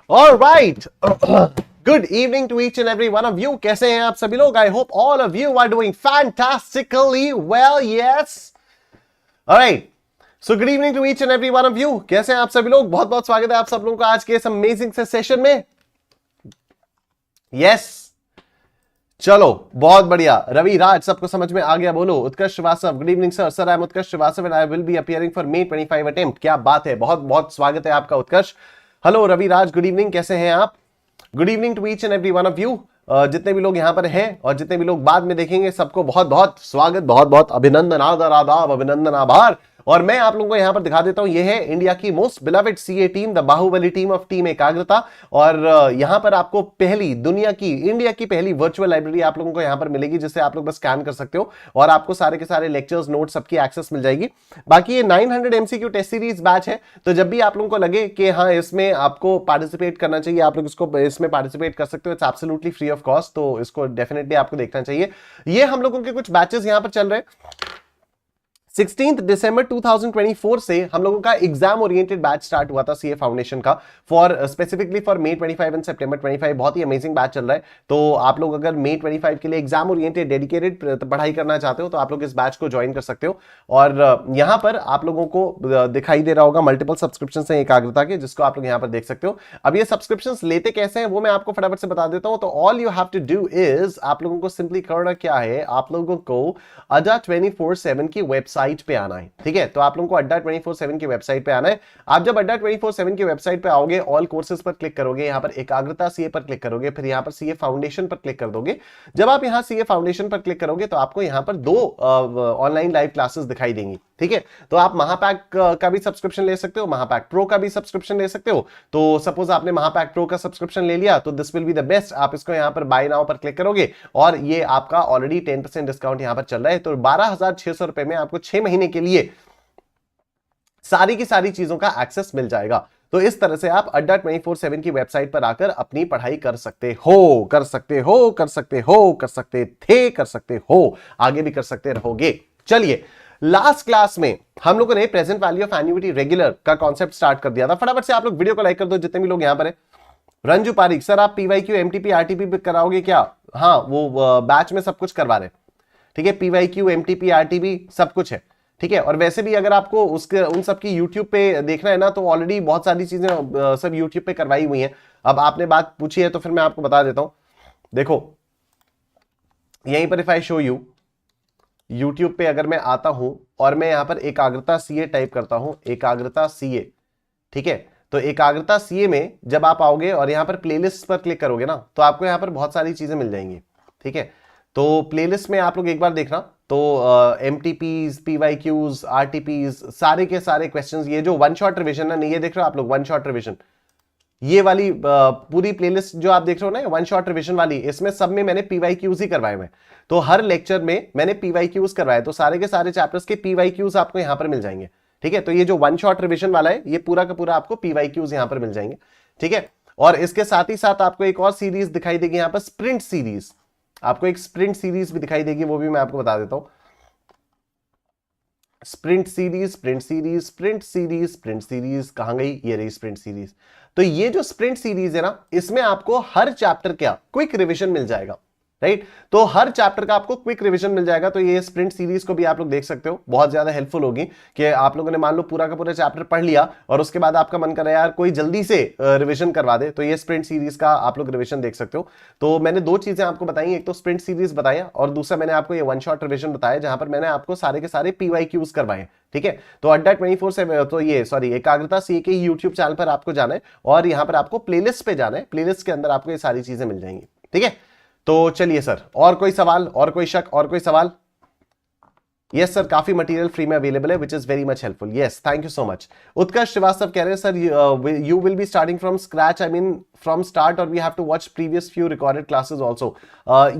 All right. Good evening to each and every one of you. कैसे हैं आप सभी लोग? I hope all of you are doing fantastically well. Yes. All right. So good evening to each and every one of you. कैसे हैं आप सभी लोग? बहुत बहुत स्वागत है आप सब लोगों का आज के इस अमेजिंग से सेशन में. Yes. चलो बहुत बढ़िया. रवि राज सबको समझ में आ गया. बोलो. Utkarsh Shrivastava. Good evening sir. Sir I am Utkarsh Shrivastava and I will be appearing for May 25 attempt. क्या बात है. बहुत बहुत स्वागत है आपका Utkarsh. Hello Ravi Raj. Good evening. कैसे हैं आप? Good evening to each and every one of you. जितने भी लोग यहां पर हैं और जितने भी लोग बाद में देखेंगे सबको बहुत बहुत स्वागत, बहुत बहुत अभिनंदन, आदर, आदाब, अभिनंदन, आभार. और मैं आप लोगों को यहां पर दिखा देता हूं. ये है इंडिया की most beloved CA team, the Baahubali team of team Ekagrata. और यहां पर आपको पहली दुनिया की, इंडिया की पहली वर्चुअल लाइब्रेरी आप लोगों को यहां पर मिलेगी, जिससे आप लोग बस स्कैन कर सकते हो और आपको सारे के सारे लेक्चर्स, नोट्स सबकी एक्सेस मिल जाएगी. बाकी ये 900 एमसीक्यू टेस्ट सीरीज बैच है, तो जब भी आप लोगों को लगे कि हाँ इसमें आपको पार्टिसिपेट करना चाहिए, आप लोग इसको इसमें पार्टिसिपेट कर सकते हो. It's absolutely free of cost, तो इसको डेफिनेटली आपको देखना चाहिए. ये हम लोगों के कुछ बैचेस यहां पर चल रहे हैं. 16 दिसंबर 2024 से हम लोगों का एग्जाम ओरिएंटेड बैच स्टार्ट हुआ था सीए फाउंडेशन का, for specifically for May 25 and September 25. बहुत ही अमेजिंग बैच चल रहा है. तो आप लोग अगर May 25 के लिए एग्जाम ओरिएंटेड डेडिकेटेड पढ़ाई करना चाहते हो तो आप लोग इस बैच को ज्वाइन कर सकते हो. और यहां पर आप लोगों को दिखाई दे रहा होगा मल्टीपल सब्सक्रिप्शन है एकाग्रता के, जिसको आप लोग यहां पर देख सकते हो. अब ये सब्सक्रिप्शन लेते कैसे हैं वो मैं आपको फटाफट से बता देता हूं. तो all you have to do is, आप लोगों को सिंपली करना क्या है, आप लोगों को अड्डा 24/7 की वेबसाइट पे आना है. ठीक है, तो आप लोगों को अड्डा 24/7 की वेबसाइट पे आना है. आप जब अड्डा 24/7 की वेबसाइट पे आओगे, ऑल कोर्सेज पर क्लिक करोगे, यहां पर एकाग्रता सीए पर क्लिक करोगे, फिर यहां पर सीए फाउंडेशन पर क्लिक कर दोगे. जब आप यहां सीए फाउंडेशन पर क्लिक करोगे तो आपको यहां पर दो ऑनलाइन लाइव क्लासेस दिखाई देंगी. ठीक है, तो आप महापैक का भी सब्सक्रिप्शन ले सकते हो, महापैक प्रो का भी सब्सक्रिप्शन ले सकते हो. तो सपोज आपने महापैक प्रो का सब्सक्रिप्शन ले लिया तो this will be the best. आप इसको यहां पर बाय नाउ पर क्लिक करोगे और ये आपका ऑलरेडी 10% डिस्काउंट यहां पर चल रहा है. तो 12,600 रुपए में आपको 6 महीने के लिए सारी की सारी चीजों का एक्सेस मिल जाएगा. तो इस तरह से आप अड्डा 24/7 की वेबसाइट पर आकर अपनी पढ़ाई कर सकते हो, कर सकते हो, कर सकते हो, कर सकते थे, कर सकते हो, आगे भी कर सकते रहोगे. चलिए, लास्ट क्लास में हम लोगों ने present value of annuity regular का कॉन्सेप्ट स्टार्ट कर दिया था. फटाफट से आप लोग वीडियो को लाइक कर दो जितने भी लोग यहां पर है. रंजू पारिक सर, आप पीवाईक्यू एमटीपी आरटीपी भी कराओगे क्या? हाँ, वो बैच में सब कुछ करवा रहे. ठीक है, पीवाईक्यू एमटीपी आरटीपी सब कुछ है. ठीक है, और वैसे भी अगर आपको उसके उन सब की यूट्यूब पे देखना है ना, तो ऑलरेडी बहुत सारी चीजें सब यूट्यूब पे करवाई हुई हैं. अब आपने बात पूछी है तो फिर मैं आपको बता देता हूं. देखो यहीं पर if I show you, YouTube पे अगर मैं आता हूं और मैं यहां पर एकाग्रता सीए टाइप करता हूं, एकाग्रता सीए. ठीक है, तो एकाग्रता सीए में जब आप आओगे और यहां पर प्लेलिस्ट पर क्लिक करोगे ना, तो आपको यहां पर बहुत सारी चीजें मिल जाएंगी. ठीक है, तो प्लेलिस्ट में आप लोग एक बार देखना, तो एमटीपीज, पीवाईक्यूज, आरटीपीज, सारे के सारे क्वेश्चंस, ये जो वन शॉट रिवीजन है ना, ये देख रहे हो आप लोग वन शॉट रिवीजन, ये वाली पूरी प्लेलिस्ट जो आप देख रहे हो ना वन शॉट रिवीजन वाली, इसमें सब में मैंने पीवाईक्यूज ही करवाए हुए. तो हर लेक्चर में मैंने पीवाईक्यूज करवाए, तो सारे के सारे चैप्टर्स के पीवाईक्यूज आपको यहां पर मिल जाएंगे. ठीक है, तो ये जो वन शॉट रिवीजन वाला है, ये पूरा का पूरा आपको पीवाईक्यूज यहां पर मिल जाएंगे. ठीक है, और इसके साथ ही साथ आपको एक और सीरीज दिखाई देगी यहां पर, स्प्रिंट सीरीज. आपको एक स्प्रिंट सीरीज भी दिखाई देगी, वो भी मैं आपको बता देता हूं. Sprint series, sprint series, sprint series, sprint series कहां गई? ये रही स्प्रिंट सीरीज. तो ये जो स्प्रिंट सीरीज है ना, इसमें आपको हर चैप्टर का क्विक रिवीजन मिल जाएगा. राइट, तो हर चैप्टर का आपको क्विक रिवीजन मिल जाएगा. तो ये स्प्रिंट सीरीज को भी आप लोग देख सकते हो, बहुत ज्यादा हेल्पफुल होगी. कि आप लोगों ने मान लो पूरा का पूरा चैप्टर पढ़ लिया और उसके बाद आपका मन कर रहा है यार कोई जल्दी से रिवीजन करवा दे, तो ये स्प्रिंट सीरीज का आप लोग रिवीजन देख सकते हो. तो मैंने दो चीजें आपको बताई, एक तो स्प्रिंट सीरीज बताया और दूसरा मैंने आपको ये वन शॉट रिवीजन बताया, जहां पर मैंने आपको सारे के सारे पीवाईक्यूज करवाए. ठीक है, तो अड्डा 24/7, तो ये सॉरी एकाग्रता सीए के यूट्यूब चैनल पर आपको जाना है और यहां पर आपको प्लेलिस्ट पे जाना है. प्लेलिस्ट के अंदर आपको ये सारी चीजें मिल जाएंगी. ठीक है, तो चलिए सर, और कोई सवाल, और कोई शक, और कोई सवाल? यस सर, काफी मटेरियल फ्री में अवेलेबल है, which is very much helpful. Yes, thank you so much. Utkarsh Shrivastava कह रहे हैं sir you will be starting from scratch, I mean from start, और we have to watch previous few recorded classes also.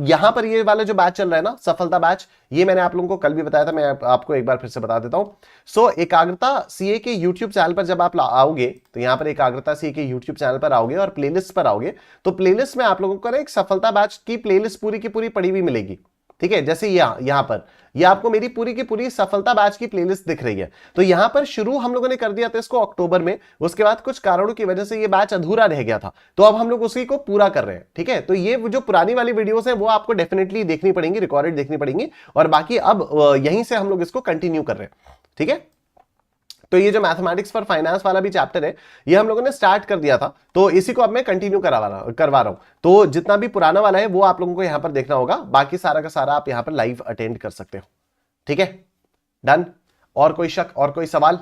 यहां पर ये वाला जो बैच चल रहा है ना, सफलता बैच, ये मैंने आप लोगों को कल भी बताया था, मैं आपको एक बार फिर से बता देता हूं. सो एकाग्रता सीए के यूट्यूब चैनल पर जब आप आओगे, तो यहां पर एकाग्रता सीए के यूट्यूब चैनल पर आओगे और प्लेलिस्ट पर आओगे, तो प्लेलिस्ट में आप लोगों को एक सफलता बैच की प्लेलिस्ट पूरी की पूरी पड़ी हुई मिलेगी. ठीक है, जैसे यहां पर ये आपको मेरी पूरी की पूरी सफलता बैच की प्लेलिस्ट दिख रही है। तो यहां पर शुरू हम लोगों ने कर दिया था इसको अक्टूबर में, उसके बाद कुछ कारणों की वजह से ये बैच अधूरा रह गया था, तो अब हम लोग उसी को पूरा कर रहे हैं। ठीक है, तो ये जो पुरानी वाली वीडियोस है वो आपको डेफिनेटली देखनी पड़ेंगी, रिकॉर्डेड देखनी पड़ेंगी, और बाकी अब यहीं से हम लोग इसको कंटिन्यू कर रहे हैं। ठीक है, तो ये जो मैथमेटिक्स फॉर फाइनेंस वाला भी चैप्टर है ये हम लोगों ने स्टार्ट कर दिया था, तो इसी को अब मैं कंटिन्यू करवा रहा हूं। तो जितना भी पुराना वाला है वो आप लोगों को यहां पर देखना होगा, बाकी सारा का सारा आप यहां पर लाइव अटेंड कर सकते हो। ठीक है, डन। और कोई शक और कोई सवाल?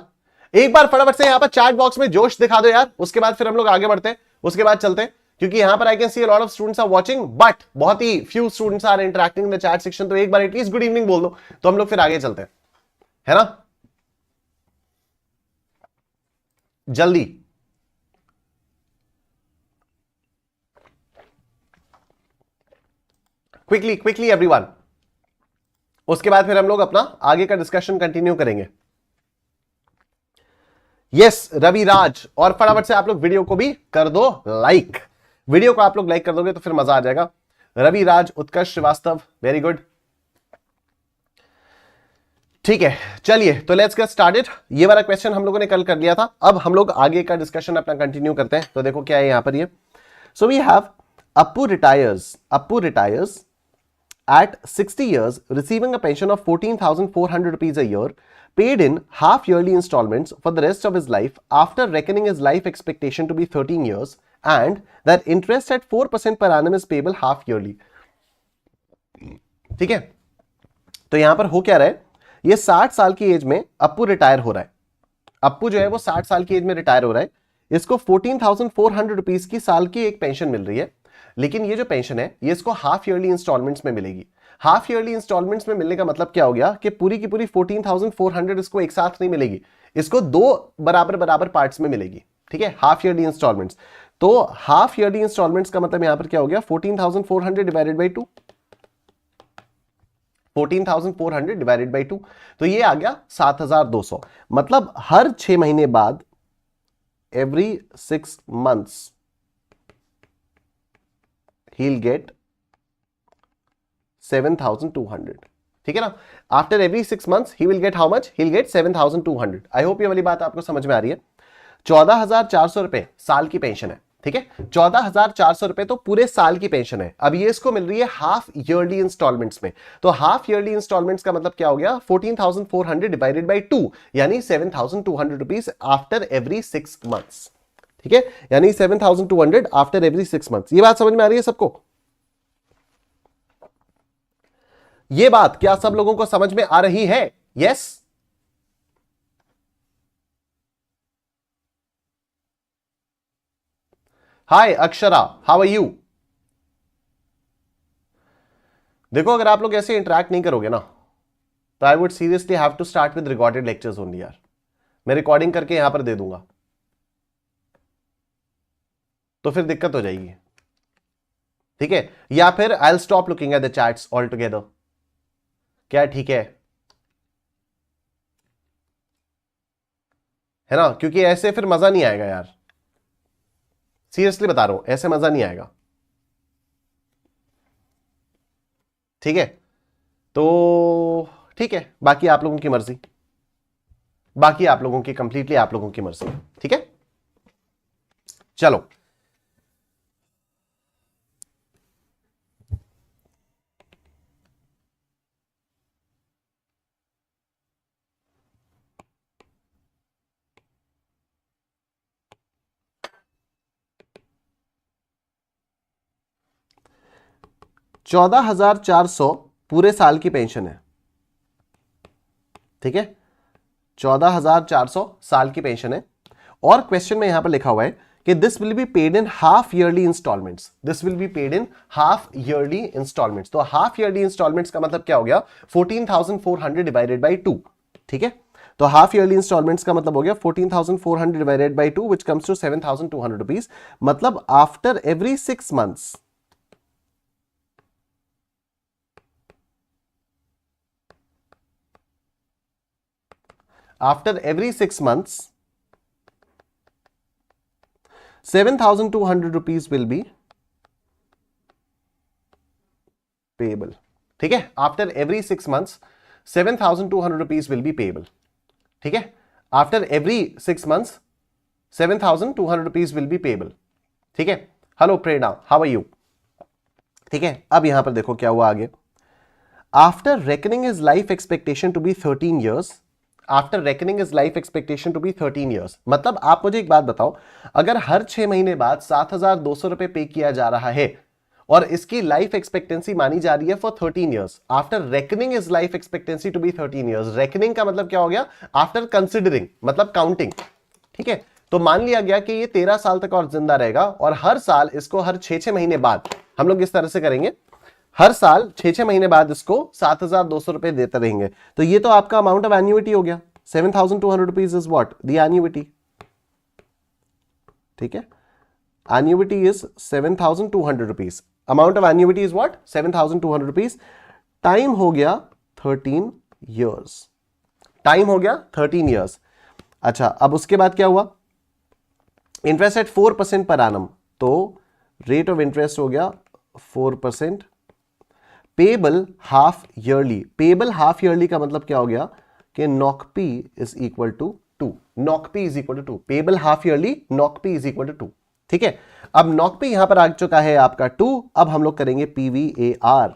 एक बार फटाफट से यहां पर चैट बॉक्स में जोश दिखा दो यार, उसके बाद फिर हम लोग आगे बढ़ते हैं, उसके बाद चलते हैं, क्योंकि यहां पर I can see a lot of students are watching but बहुत ही few students are interacting in the chat section. तो एक बार एटलीस्ट गुड इवनिंग बोल दो, तो हम लोग फिर आगे चलते हैं, है ना? जल्दी क्विकली क्विकली एवरीवन, उसके बाद फिर हम लोग अपना आगे का डिस्कशन कंटिन्यू करेंगे। यस रवि राज, और फटाफट से आप लोग वीडियो को भी कर दो लाइक, वीडियो को आप लोग लाइक कर दोगे तो फिर मजा आ जाएगा। रवि राज, उत्कर्ष श्रीवास्तव, वेरी गुड। ठीक है, चलिए तो लेट्स गेट स्टार्टेड। ये वाला क्वेश्चन हम लोगों ने कल कर लिया था, अब हम लोग आगे का डिस्कशन अपना कंटिन्यू करते हैं। तो देखो क्या है यहां पर ये, सो वी हैव अप्पू retires at 60 years, receiving a pension of 14,400 rupees a year, paid in half yearly installments for the rest of his life, after reckoning his life expectation to be 13 years, and that interest at 4% per annum is payable half yearly. ठीक है, तो यहां पर हो क्या रहा है, ये 60 साल की एज में अप्पू रिटायर हो रहा है। अप्पू जो है वो 60 साल की एज में रिटायर हो रहा है, इसको 14,400 रुपीज की साल की एक पेंशन मिल रही है, लेकिन ये जो पेंशन है ये इसको हाफ ईयरली इंस्टॉलमेंट्स में मिलेगी। हाफ ईयरली इंस्टॉलमेंट्स में मिलने का मतलब क्या हो गया कि पूरी की पूरी 14,400 इसको एक साथ नहीं मिलेगी, इसको दो बराबर बराबर पार्ट्स में मिलेगी। ठीक है, हाफ ईयरली इंस्टॉलमेंट्स, तो हाफ ईयरली इंस्टॉलमेंट्स का मतलब यहां पर क्या हो गया, 14,400 डिवाइडेड बाई 2, 14,400 डिवाइडेड बाई 2, तो ये आ गया 7,200। मतलब हर 6 महीने बाद, एवरी 6 months he'll get 7,200। ठीक है ना, after every 6 months he will get how much? He'll get 7,200। I hope ये वाली बात आपको समझ में आ रही है। 14,400 रुपए साल की पेंशन है। ठीक है, 14,400 रुपए तो पूरे साल की पेंशन है। अब ये इसको मिल रही है हाफ ईयरली इंस्टॉलमेंट्स में, तो हाफ ईयरली इंस्टॉलमेंट्स का मतलब क्या हो गया, 14,400 डिवाइडेड बाई 2, यानी 7,200 रुपीज आफ्टर एवरी 6 months। ठीक है, यानी 7,200 आफ्टर एवरी 6 months। ये बात समझ में आ रही है सबको? ये बात क्या सब लोगों को समझ में आ रही है? Yes? Hi Akshara, how are you? देखो अगर आप लोग ऐसे इंटरेक्ट नहीं करोगे ना, तो I would seriously have to start with recorded lectures only यार। मैं रिकॉर्डिंग करके यहां पर दे दूंगा, तो फिर दिक्कत हो जाएगी। ठीक है, या फिर I will stop looking at the chats all together. क्या ठीक है ना? क्योंकि ऐसे फिर मजा नहीं आएगा यार, सीरियसली बता रहा हूं, ऐसे मजा नहीं आएगा। ठीक है, तो ठीक है, बाकी आप लोगों की मर्जी, बाकी आप लोगों की कंप्लीटली आप लोगों की मर्जी। ठीक है, चलो $14,400 पूरे साल की पेंशन है। ठीक है, 14,400 साल की पेंशन है, और क्वेश्चन में यहां पर लिखा हुआ है कि this will be paid in half yearly installments. This will be paid in half yearly installments. तो हाफ ईयरली इंस्टॉलमेंट्स का मतलब क्या हो गया, 14,400 डिवाइडेड बाई 2। ठीक है, तो हाफ ईयरली इंस्टॉलमेंट्स का मतलब हो गया 14,400 divided by 2, which comes to 7,200 rupees. मतलब after every 6 months, after every 6 months 7,200 rupees will be payable। ठीक है, after every 6 months 7,200 rupees will be payable. ठीक है, after every 6 months 7,200 rupees will be payable. ठीक है, hello Prerna, how are you? ठीक है, अब यहां पर देखो क्या हुआ आगे। After reckoning is life expectation to be 13 years, after reckoning is life expectation to be 13 years, मतलब आप मुझे एक बात बताओ, अगर हर 6 महीने बाद 7,200 रुपए पे किया जा रहा है और इसकी लाइफ एक्सपेक्टेंसी मानी जा रही है for 13 years, after reckoning is life expectancy to be 13 years, reckoning का मतलब क्या हो गया? आफ्टर कंसिडरिंग, मतलब काउंटिंग। ठीक है, तो मान लिया गया कि ये 13 साल तक और जिंदा रहेगा और हर साल इसको हर 6 महीने बाद हम लोग इस तरह से करेंगे, हर साल 6 महीने बाद इसको 7,200 रुपए देते रहेंगे। तो ये तो आपका अमाउंट ऑफ एन्युइटी हो गया। 7,200 rupees is what? The annuity. ठीक है, annuity is 7,200 rupees, amount of annuity is what? 7,200 rupees. Time हो गया 13 ईयर्स, टाइम हो गया 13 ईयर्स। अच्छा, अब उसके बाद क्या हुआ? इंटरेस्ट एट 4% पर एनम, तो रेट ऑफ इंटरेस्ट हो गया 4%। Payable half yearly, payable half yearly का मतलब क्या हो गया कि नॉकपी इज इक्वल टू 2, नॉकपी is equal to 2, payable half yearly, नॉकपी इज इक्वल टू 2। ठीक है, अब नॉकपी यहां पर आ चुका है आपका 2, अब हम लोग करेंगे पीवीएआर।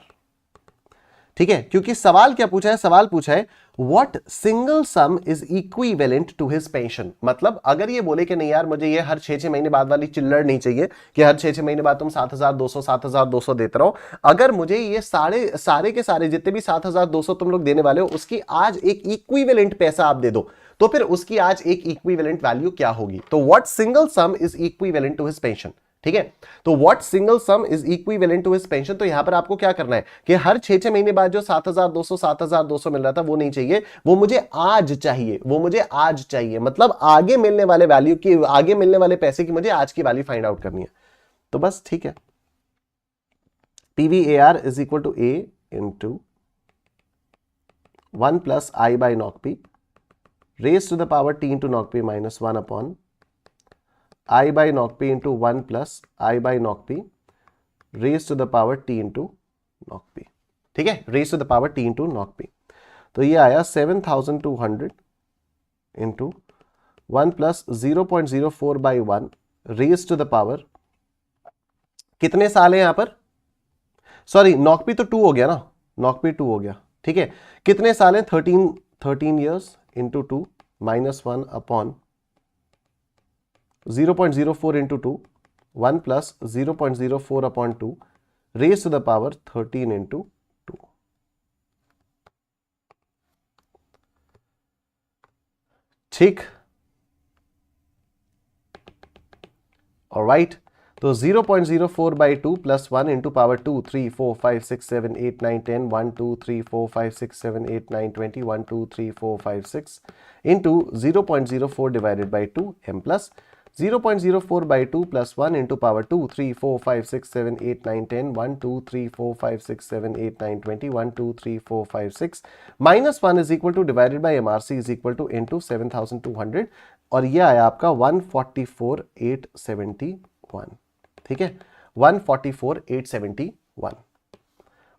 ठीक है, क्योंकि सवाल क्या पूछा है? सवाल पूछा है what single sum is equivalent to his pension, मतलब अगर ये बोले कि नहीं यार मुझे ये हर 6 महीने बाद वाली चिल्लड़ नहीं चाहिए कि हर 6 महीने बाद तुम 7,200 देते रहो, अगर मुझे ये सारे के सारे जितने भी 7,200 तुम लोग देने वाले हो उसकी आज एक इक्विवेलेंट पैसा आप दे दो, तो फिर उसकी आज एक इक्विवेलेंट वैल्यू क्या होगी? तो what single sum is equivalent to his pension. ठीक है, तो what single sum is equivalent to his pension, तो यहां पर आपको क्या करना है कि हर 6 महीने बाद जो 7,200 मिल रहा था वो नहीं चाहिए, वो मुझे आज चाहिए, वो मुझे आज चाहिए, मतलब आगे मिलने वाले वैल्यू की, आगे मिलने वाले पैसे की मुझे आज की वैल्यू फाइंड आउट करनी है। तो बस ठीक है, PVAR is equal to A into 1 plus I by knock P raise to the power T into knock P minus 1 upon I by knock p into 1 plus I by knock p raised to the power t into knock p। ठीक है, raised to the power t into knock p। तो ये आया 7,200 into 1 plus 0.04 by 1 raised to the power, कितने साल है यहां पर? सॉरी, नॉक पी तो 2 हो गया ना, नॉक पी 2 हो गया। ठीक है, कितने साल है? 13 years into 2 minus 1 upon 0.04 into 2, 1 plus 0.04 upon 2 raised to the power 13 into 2। ठीक, ऑलराइट, तो 0.04 by 2 plus 1 into power 2, 3, 4, 5, 6, 7, 8, 9, 10, 1, 2, 3, 4, 5, 6, 7, 8, 9, 20, 1, 2, 3, 4, 5, 6 into 0.04 divided by 2 m plus 0.04 by 2 plus 1 into power 2, 3, 4, 5, 6, 7, 8, 9, 10, 1, 2, 3, 4, 5, 6, 7, 8, 9, 20, 1, 2, 3, 4, 5, 6 minus 1 is equal to divided by MRC is equal to into 7,200 और ये आया आपका 144,871। ठीक है, 144,871,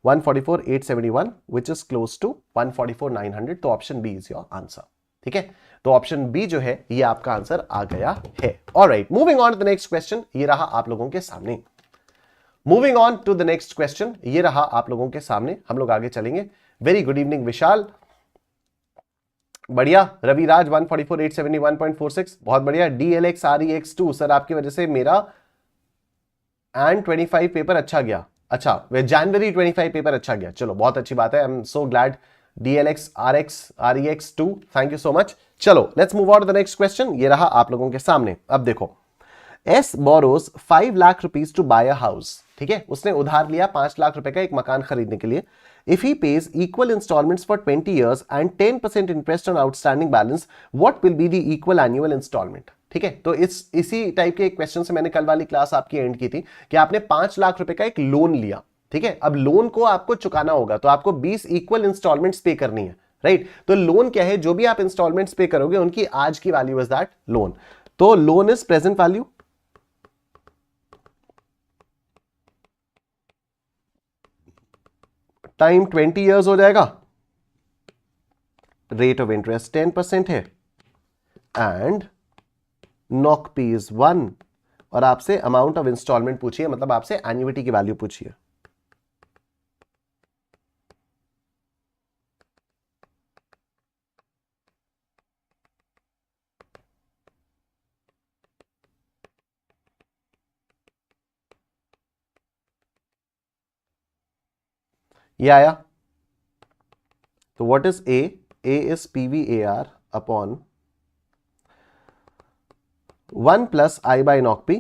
144,871 which is close to 144,900, तो option B is your answer. ठीक है, तो ऑप्शन बी जो है ये आपका आंसर आ गया है। Alright, moving on to the next question, ये रहा आप लोगों के सामने। Moving on to the next question, ये रहा आप लोगों के सामने, हम लोग आगे चलेंगे। वेरी गुड इवनिंग विशाल, बढ़िया। रविराज 144,871.46, बहुत बढ़िया। DLX REX2, सर आपकी वजह से मेरा एंड 25 पेपर अच्छा गया। अच्छा, वे जनवरी 25 पेपर अच्छा गया, चलो बहुत अच्छी बात है, I am so glad. DLX REX2, thank you so much. चलो let's move on to the next question, ये रहा आप लोगों के सामने। अब देखो, S borrows 5 lakh rupees to buy a house. ठीक है, उसने उधार लिया 5 लाख रुपए का एक मकान खरीदने के लिए। If he pays equal installments for 20 years and 10% interest on outstanding balance, what will be the equal annual installment. ठीक है, तो इसी टाइप के एक क्वेश्चन से मैंने कल वाली क्लास आपकी एंड की थी कि आपने 5 लाख रुपए का एक लोन लिया। ठीक है, अब लोन को आपको चुकाना होगा, तो आपको 20 इक्वल इंस्टॉलमेंट्स पे करनी है, राइट। तो लोन क्या है, जो भी आप इंस्टॉलमेंट्स पे करोगे उनकी आज की वैल्यू इज दैट लोन। तो loan is present value, time 20 years हो जाएगा, रेट ऑफ इंटरेस्ट 10% है, एंड नॉक पी इज 1, और आपसे अमाउंट ऑफ इंस्टॉलमेंट पूछिए, मतलब आपसे एन्युइटी की वैल्यू पूछिए। ये आया, तो what is a? A is PVAR upon 1 plus I by knock P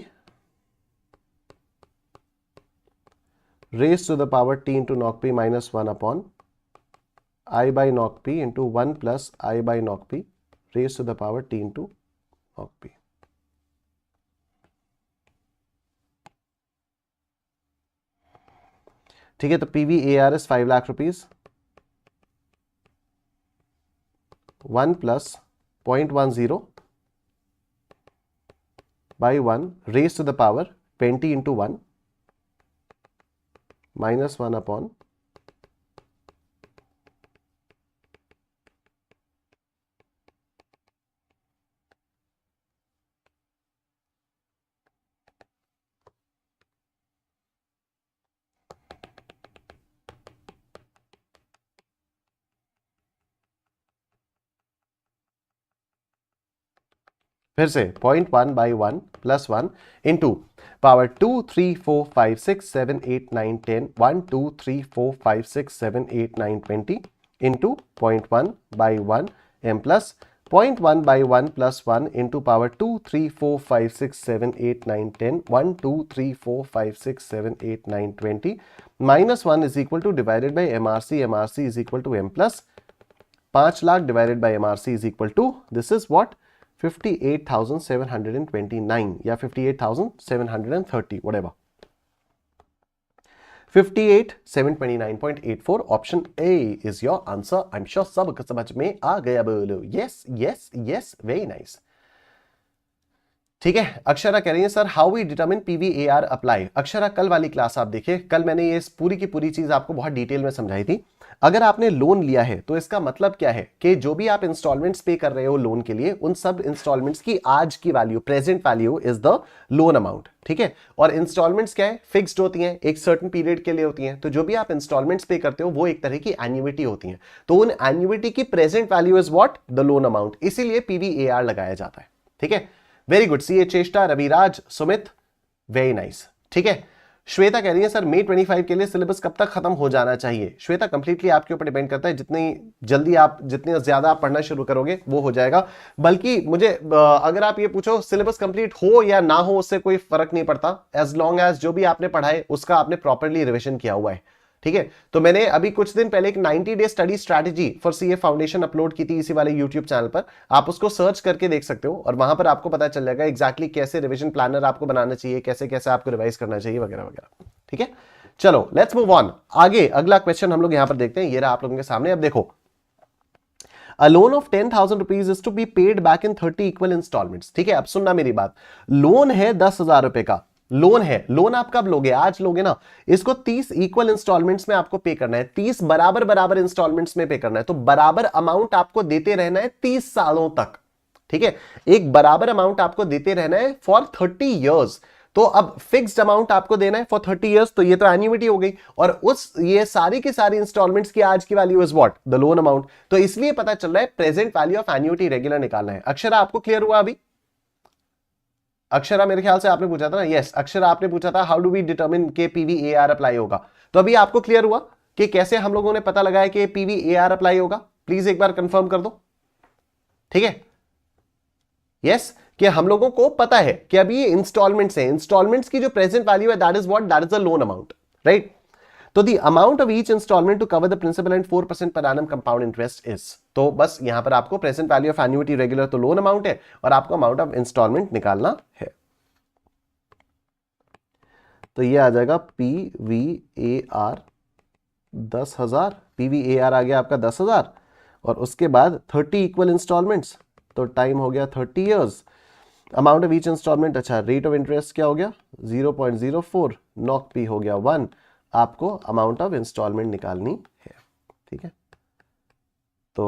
raised to the power t into knock p minus 1 upon I by knock p into 1 plus I by knock p raised to the power t into knock p. ठीक है, तो PVAR is 5 lakh rupees, 1 plus 0.10 by 1 raised to the power 20 into 1 minus 1 upon फिर से 0.1 by 1 plus 1 into power 2, 3, 4, 5, 6, 7, 8, 9, 10, 1, 2, 3, 4, 5, 6, 7, 8, 9, 20 into 0.1 by 1 m plus 0.1 by 1 plus 1 into power 2, 3, 4, 5, 6, 7, 8, 9, 10, 1, 2, 3, 4, 5, 6, 7, 8, 9, 20 minus 1 is equal to divided by MRC. MRC is equal to m plus 5 lakh divided by MRC is equal to, this is what, 58,729 या 58,730 whatever. 58,729.84 option A is your answer. I am sure सब समझ में आ गया, बोलो yes yes yes, very nice. ठीक है, अक्षरा कह रही है sir how we determine PVAR apply. Akshara कल वाली क्लास आप देखिए, कल मैंने ये पूरी की पूरी चीज आपको बहुत डिटेल में समझाई थी। अगर आपने लोन लिया है तो इसका मतलब क्या है कि जो भी आप इंस्टॉलमेंट्स पे कर रहे हो लोन के लिए, उन सब इंस्टॉलमेंट्स की आज की value, present value is the loan amount. ठीक है, और इंस्टॉलमेंट्स क्या है, फिक्स्ड होती हैं, एक सर्टेन पीरियड के लिए होती हैं। तो जो भी आप इंस्टॉलमेंट्स पे करते हो वो एक तरह की एन्युइटी होती है, तो उन एन्युइटी की present value is what, the loan amount, इसीलिए PVAR लगाया जाता है। ठीक है, वेरी गुड। CA चेष्टा, रविराज, सुमित, वेरी नाइस। ठीक है, श्वेता कह रही है सर May 25 के लिए सिलेबस कब तक खत्म हो जाना चाहिए। श्वेता कंप्लीटली आपके ऊपर डिपेंड करता है, जितनी जल्दी आप, जितने ज्यादा आप पढ़ना शुरू करोगे वो हो जाएगा। बल्कि मुझे अगर आप ये पूछो सिलेबस कंप्लीट हो या ना हो उससे कोई फर्क नहीं पड़ता, एज लॉन्ग एज जो भी आपने पढ़ा है उसका आपने प्रॉपरली रिविजन किया हुआ है। ठीक है, तो मैंने अभी कुछ दिन पहले एक 90 day study strategy for CA foundation upload की थी इसी वाले YouTube चैनल पर, आप उसको सर्च करके देख सकते हो और वहां पर आपको पता चल जाएगा एग्जैक्टली कैसे रिवीजन प्लानर आपको बनाना चाहिए, कैसे कैसे आपको रिवाइज करना चाहिए वगैरह वगैरह। ठीक है, चलो लेट्स मूव ऑन। आगे अगला क्वेश्चन हम लोग यहां पर देखते हैं, ये रहा आप लोगों के सामने। अब देखो, A loan of 10,000 rupees is to be paid back in 30 equal installments। ठीक है, अब सुनना मेरी बात, लोन है 10,000 रुपए का, लोन है, लोन आप कब लोगे, आज लोगे ना, इसको 30 इक्वल इंस्टॉलमेंट्स में आपको पे करना है, 30 बराबर बराबर इंस्टॉलमेंट्स में पे करना है, तो बराबर अमाउंट आपको देते रहना है 30 सालों तक। ठीक है, एक बराबर अमाउंट आपको देते रहना है फॉर 30 इयर्स। तो अब फिक्स्ड अमाउंट आपको देना है फॉर 30 इयर्स, तो ये तो एन्युइटी हो गई, और उस ये सारी की सारी इंस्टॉलमेंट्स की आज की value is what, the loan amount. तो इसलिए पता चल रहा है present value of annuity regular निकालना है। अक्षरा आपको क्लियर हुआ अभी? अक्षरा मेरे ख्याल से आपने पूछा था ना, यस अक्षरा आपने पूछा था हाउ डू वी डिटरमिन के PVAR अप्लाई होगा। तो अभी आपको क्लियर हुआ कि कैसे हम लोगों ने पता लगाया कि PVAR अप्लाई होगा? प्लीज एक बार कंफर्म कर दो। ठीक है, यस कि हम लोगों को पता है कि अभी ये इंस्टॉलमेंट्स हैं, इंस्टॉलमेंट्स की जो प्रेजेंट वैल्यू है that is what, that is the loan amount, right. तो the amount of each instalment to cover the principal and 4% पर एनम कंपाउंड इंटरेस्ट इज, तो बस यहां पर आपको present value of annuity regular तो लोन अमाउंट है, और आपको अमाउंट ऑफ इंस्टॉलमेंट निकालना है। तो ये आ जाएगा PVAR 10,000, PVAR आ गया आपका 10,000, और उसके बाद 30 इक्वल इंस्टॉलमेंट्स, तो टाइम हो गया 30 years. Amount of each installment, अच्छा रेट ऑफ इंटरेस्ट क्या हो गया 0.04, नॉक पी हो गया 1। आपको अमाउंट ऑफ इंस्टॉलमेंट निकालनी ठीक है, तो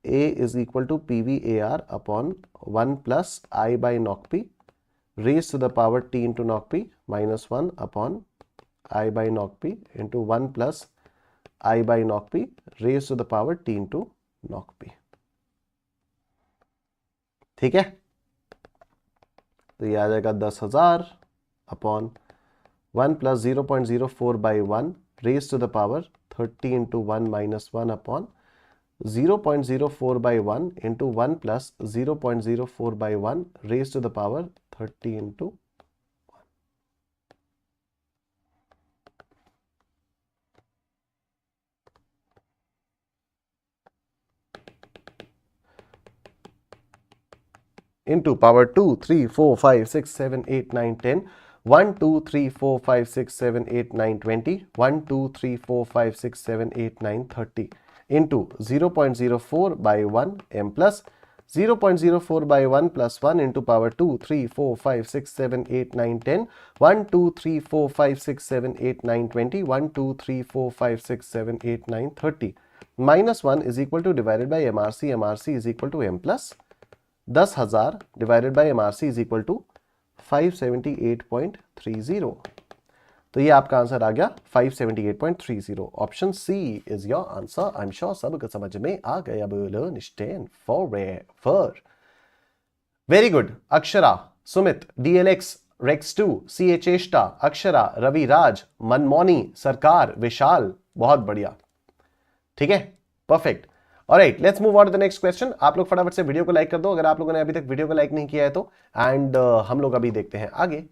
A is equal to PVAR upon 1 plus I by knock P raised to the power T into knock P minus 1 upon I by knock P into 1 plus I by knock P raised to the power T into knock P। ठीक है, तो ये आ जाएगा 10,000 upon 1 plus 0.04 by 1 raise to the power 30 into 1 minus 1 upon 0.04 by 1 into 1 plus 0.04 by 1 raised to the power 30 into 1. Into power 2, 3, 4, 5, 6, 7, 8, 9, 10. 1, 2, 3, 4, 5, 6, 7, 8, 9, 20. 1, 2, 3, 4, 5, 6, 7, 8, 9, 30. Into 0.04 by 1 m plus 0.04 by 1 plus 1 into power 2, 3, 4, 5, 6, 7, 8, 9, 10. 1, 2, 3, 4, 5, 6, 7, 8, 9, 20. 1, 2, 3, 4, 5, 6, 7, 8, 9, 30. Minus 1 is equal to divided by MRC. MRC is equal to m plus 10,000 divided by MRC is equal to 578.30. तो ये आपका answer आ गया 578.30। Option C is your answer. I am sure सबको समझ में आ गया। बोलो Nishchay for very good. Akshara, Sumit, DLX, Rex 2, CA चेष्टा, अक्षरा, रवि राज, मनमोनी, सरकार, विशाल, बहुत बढ़िया। ठीक है, perfect. Alright, let's move on to the next question. आप लोग फटाफट से वीडियो को लाइक कर दो अगर आप लोगों ने अभी तक वीडियो को लाइक नहीं किया है तो। एंड हम लोग अभी देखते हैं आगे,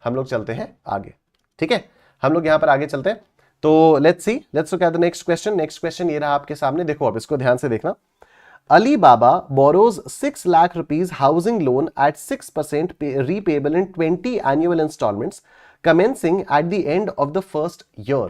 हम लोग चलते हैं आगे। ठीक है, हम लोग यहां पर आगे चलते हैं। तो let's see, let's look at the next question. Next question ये रहा आपके सामने। देखो अब इसको ध्यान से देखना। Alibaba borrows 6 lakh rupees housing loan at 6% repayable in 20 annual installments commencing at the end of the first year.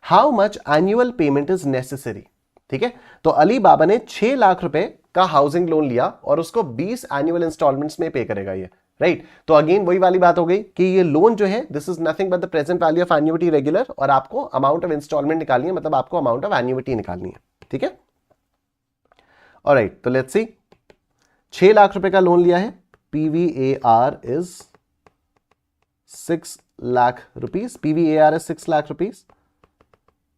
How much annual payment is necessary? ठीक है, तो अलीबाबा ने 6 लाख रुपए का हाउसिंग लोन लिया और उसको 20 एनुअल इंस्टॉलमेंट्स में पे करेगा ये, राइट। तो अगेन वही वाली बात हो गई कि ये लोन जो है this is nothing but the present value of annuity regular, और आपको अमाउंट ऑफ इंस्टॉलमेंट निकालनी है, मतलब आपको अमाउंट ऑफ एन्युइटी निकालनी है। ठीक है, ऑलराइट, तो लेट्स सी। 6 लाख रुपए का लोन लिया है, PVAR is 6 lakh rupees, PVAR is 6 lakh rupees,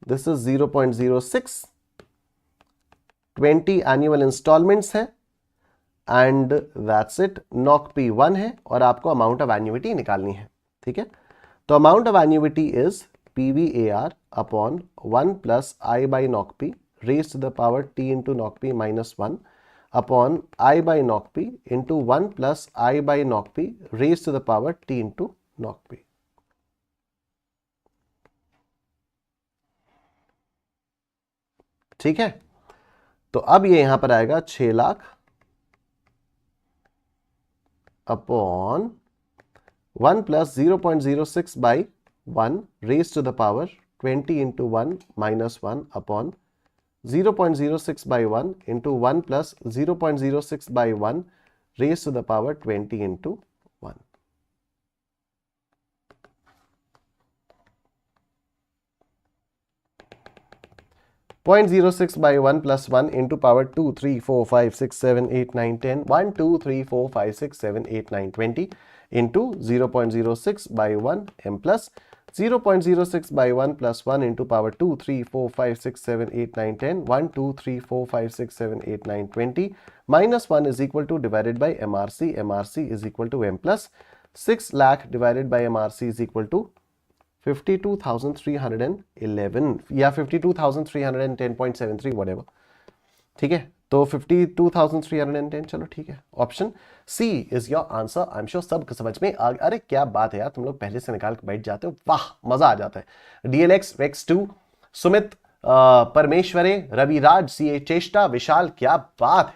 this is 0.06, 20 annual instalments है and that's it. Knock P 1 है और आपको अमाउंट ऑफ एन्युइटी निकालनी है। ठीक है, तो amount of annuity is PVAR upon 1 plus I by knock P raise to the power T into knock P minus 1 upon I by knock P into 1 plus I by knock P raise to the power T into knock P। ठीक है, तो अब ये यहां पर आएगा 6 lakh upon 1 plus 0.06 by 1 raise to the power 20 into 1 minus 1 upon 0.06 by 1 into 1 plus 0.06 by 1 raise to the power 20 into 1। Point 0.06 by 1 plus 1 into power 2, 3, 4, 5, 6, 7, 8, 9, 10, 1, 2, 3, 4, 5, 6, 7, 8, 9, 20 into 0.06 by 1 m plus 0.06 by 1 plus 1 into power 2, 3, 4, 5, 6, 7, 8, 9, 10, 1, 2, 3, 4, 5, 6, 7, 8, 9, 20 minus 1 is equal to divided by MRC. MRC is equal to m plus 6 lakh divided by MRC is equal to 52,311 या 52,310.73 whatever। ठीक है, तो 52,310, चलो ठीक है। Option C is your answer. I am sure सबको समझ में अरे क्या बात है यार, तुम लोग पहले से निकाल के बैठ जाते हो, वाह मजा आ जाता है। DLX, Rex 2, Sumit, Parmeshware, Raviraj, CA Cheshta, विशाल, क्या बात है,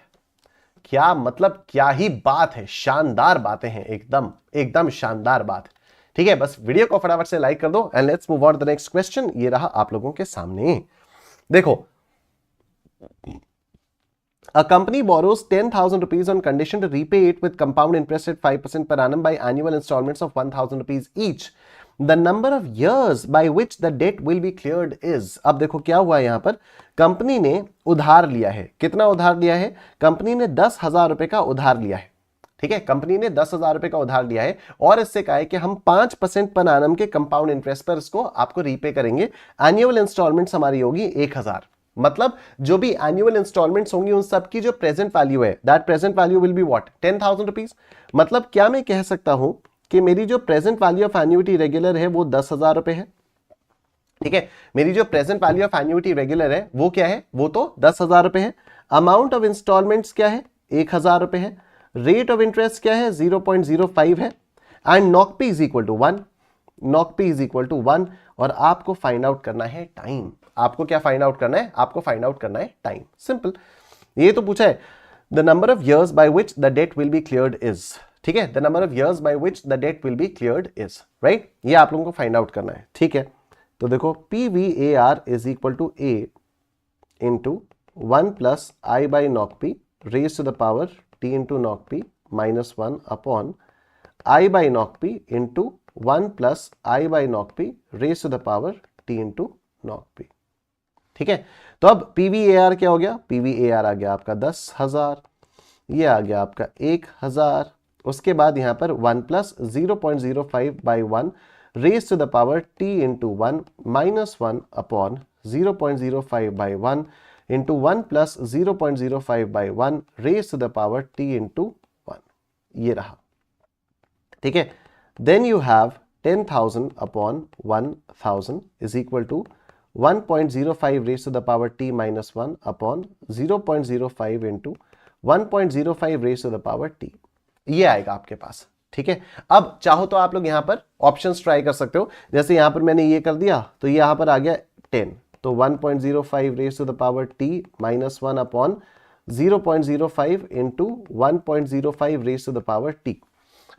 क्या मतलब क्या ही बात है, शानदार बातें हैं, एकदम एकदम शानदार बात है। ठीक है, बस वीडियो को फटाफट से लाइक कर दो and let's move on to the next question. ये रहा आप लोगों के सामने। देखो, a company borrows 10,000 rupees on condition to repay it with compound interest at 5% per annum by annual installments of 1,000 rupees each. The number of years by which the debt will be cleared is. अब देखो क्या हुआ यहां पर, company ने उधार लिया है। कितना उधार लिया है? कंपनी ने 10,000 रुपए का उधार लिया है। ठीक है, कंपनी ने 10,000 रुपए का उधार लिया है और इससे कहा है कि हम 5% पर annum के कंपाउंड इंटरेस्ट पर इसको आपको रीपे करेंगे। एनुअल इंस्टॉलमेंट्स हमारी होगी 1,000। मतलब जो भी एनुअल इंस्टॉलमेंट्स होंगी उन सब की जो प्रेजेंट वैल्यू है, that present value will be what, 10,000 rupees. मतलब क्या मैं कह सकता हूं कि मेरी जो present value of annuity regular है वो 10,000 रुपए है। ठीक है, मेरी जो present value of annuity regular है वो क्या है, वो तो 10,000 रुपए है। अमाउंट ऑफ इंस्टॉलमेंट्स क्या है, 1,000 रुपए है। रेट ऑफ इंटरेस्ट क्या है, 0.05 है। And knock P is equal to 1, knock P is equal to 1। और आपको फाइंड आउट करना है टाइम। आपको क्या फाइंड आउट करना है, आपको फाइंड आउट करना है टाइम। सिंपल, ये तो पूछा है the number of years by which the debt will be cleared is. ठीक है, the number of years by which the debt will be cleared is, right, ये आप लोगों को फाइंड आउट करना है। ठीक है, तो देखो PVAR is equal to A into 1 plus I by knock P raise to the power T into knock P minus 1 upon I by knock P into 1 plus I by knock P raise to the power T into knock P. ठीक है, तो अब PVAR क्या हो गया, PVAR आ गया आपका 10,000, ये आ गया आपका 1,000। उसके बाद यहां पर 1 plus 0.05 by 1 raise to the power T into 1 minus 1 upon 0.05 by 1 into 1 plus 0.05 by 1 raise to the power T into 1, ये रहा। ठीक है, then you have 10,000 upon 1,000 is equal to 1.05 raise to the power T minus 1 upon 0.05 into 1.05 raise to the power T, ये आएगा आपके पास। ठीक है, अब चाहो तो आप लोग यहां पर ऑप्शंस ट्राई कर सकते हो। जैसे यहां पर मैंने ये कर दिया तो ये यहां पर आ गया 10, तो 1.05 raise to the power T minus 1 upon 0.05 into 1.05 raise to the power T।